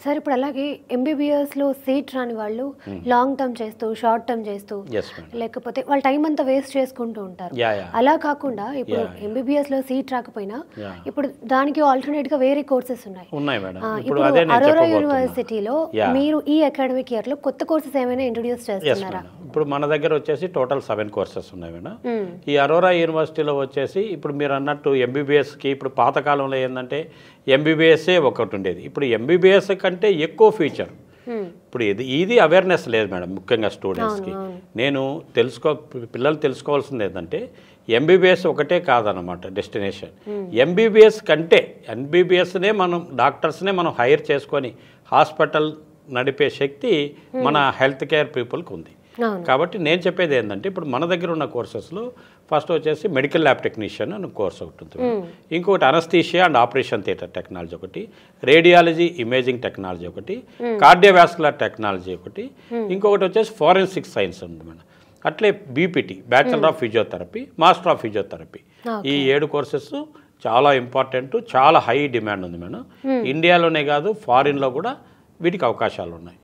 Sir ఇప్పుడు అలాగే ఎంబీబీఎస్లో seat రాని వాళ్ళు లాంగ్ టర్మ్ చేస్తూ షార్ట్ టర్మ్ చేస్తూ లేకపోతే వాళ్ళ టైం అంతా వేస్ట్ చేసుకుంటూ ఉంటారు. అలా కాకుండా ఇప్పుడు ఎంబీబీఎస్లో సీట్ రాకపోయినా ఇప్పుడు దానికి ఆల్టర్నేట్గా వేరే కోర్సెస్ ఉన్నాయి. ఇప్పుడు అరోరా యూనివర్సిటీలో మీరు ఈ అకాడమిక్ ఇయర్లో కొత్త కోర్సెస్ ఏమైనా ఇంట్రొడ్యూస్ చేస్తున్నారా? ఇప్పుడు మన దగ్గర వచ్చేసి టోటల్ 7 కోర్సెస్ ఉన్నాయి మేడం. ఈ అరోరా యూనివర్సిటీలో వచ్చేసి ఇప్పుడు మీరు అన్నట్టు ఎంబీబీఎస్కి ఇప్పుడు పాతకాలంలో ఏంటంటే ఎంబీబీఎస్ఏ ఒకటి ఉండేది. ఇప్పుడు ఎంబీబీఎస్ కంటే ఎక్కువ ఫ్యూచర్. ఇప్పుడు ఇది అవేర్నెస్ లేదు మేడం, ముఖ్యంగా స్టూడెంట్స్కి. నేను పిల్లలు తెలుసుకోవాల్సింది ఏంటంటే ఎంబీబీఎస్ ఒకటే కాదన్నమాట డెస్టినేషన్. ఎంబీబీఎస్ కంటే ఎంబీబీఎస్నే డాక్టర్స్నే మనం హైర్ చేసుకొని హాస్పిటల్ నడిపే శక్తి మన హెల్త్ కేర్ పీపుల్కి ఉంది. కాబట్టి నేను చెప్పేది ఏంటంటే ఇప్పుడు మన దగ్గర ఉన్న కోర్సెస్లో ఫస్ట్ వచ్చేసి మెడికల్ ల్యాబ్ టెక్నీషియన్ అని కోర్స్ ఒకటి ఉంటుంది. ఇంకొకటి anaesthesia and operation theatre technology ఒకటి, రేడియాలజీ ఇమేజింగ్ టెక్నాలజీ ఒకటి, కార్డియోవాస్కులర్ టెక్నాలజీ ఒకటి, ఇంకొకటి వచ్చేసి ఫోరెన్సిక్ సైన్స్ ఉంది మేడం. అట్లే BPT bachelor of physiotherapy, master of physiotherapy, ఈ 7 కోర్సెస్ చాలా ఇంపార్టెంట్, చాలా హై డిమాండ్ ఉంది మేడం. ఇండియాలోనే కాదు ఫారిన్లో కూడా వీటికి అవకాశాలు ఉన్నాయి.